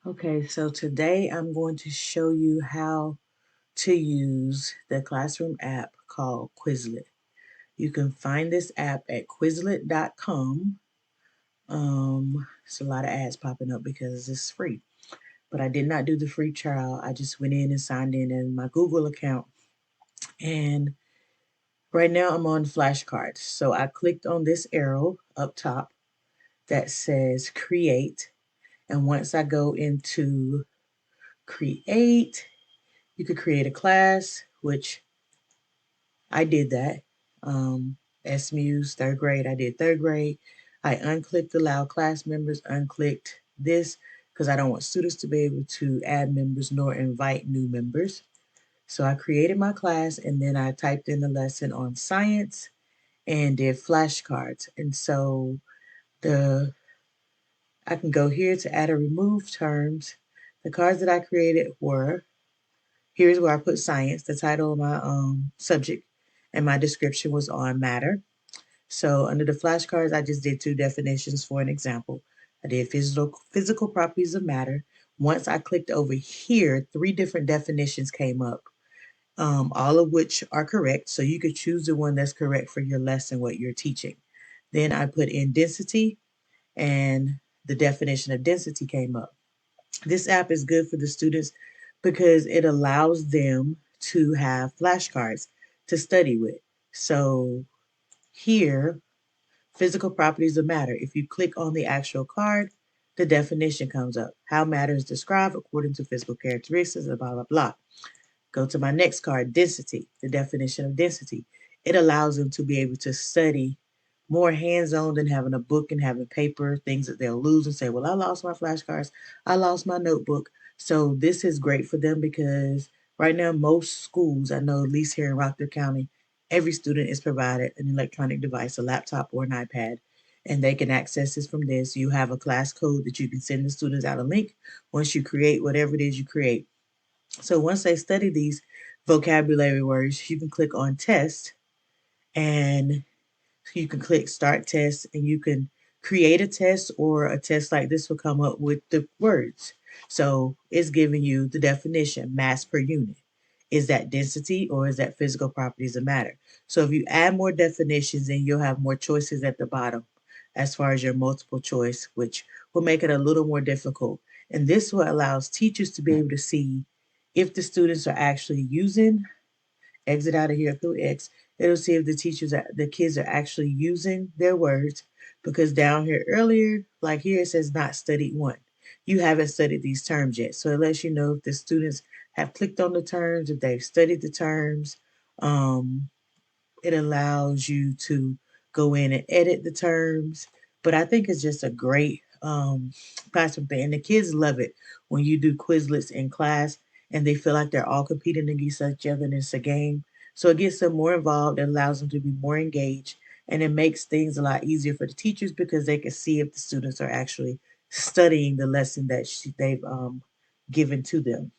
Okay, so today I'm going to show you how to use the classroom app called Quizlet. You can find this app at Quizlet.com. It's a lot of ads popping up because it's free, but I did not do the free trial. I just went in and signed in my Google account, and right now I'm on flashcards. So I clicked on this arrow up top that says Create, and once I go into Create, you could create a class, which I did that. SMU's third grade, I did third grade. I unclicked allow class members, unclicked this because I don't want students to be able to add members nor invite new members. So I created my class and then I typed in the lesson on science and did flashcards. And so the I can go here to add or remove terms. The cards that I created were here's where I put science. The title of my subject and my description was on matter. So under the flashcards, I just did two definitions for an example. I did physical properties of matter. Once I clicked over here, three different definitions came up, all of which are correct. So you could choose the one that's correct for your lesson, what you're teaching. Then I put in density, and the definition of density came up. This app is good for the students because it allows them to have flashcards to study with. So here, physical properties of matter. If you click on the actual card, the definition comes up. How matter is described according to physical characteristics, blah, blah, blah. Go to my next card, density, the definition of density. It allows them to be able to study more hands-on than having a book and having paper, things that they'll lose and say, well, I lost my flashcards, I lost my notebook. So this is great for them because right now most schools, I know at least here in Rockdale County, every student is provided an electronic device, a laptop or an iPad, and they can access this from this. You have a class code that you can send the students out a link once you create whatever it is you create. So once they study these vocabulary words, you can click on test and you can click start test and you can create a test, or a test like this will come up with the words. So it's giving you the definition, mass per unit. Is that density or is that physical properties of matter? So if you add more definitions, then you'll have more choices at the bottom as far as your multiple choice, which will make it a little more difficult. And this will allows teachers to be able to see if the students are actually using, exit out of here through X. It'll see if the kids are actually using their words. Because down here earlier, like here it says not studied one. You haven't studied these terms yet. So it lets you know if the students have clicked on the terms, if they've studied the terms. Um, it allows you to go in and edit the terms. But I think it's just a great classroom thing. And the kids love it when you do Quizlets in class and they feel like they're all competing against each other and it's a game. So it gets them more involved. It allows them to be more engaged. And it makes things a lot easier for the teachers because they can see if the students are actually studying the lesson that they've given to them.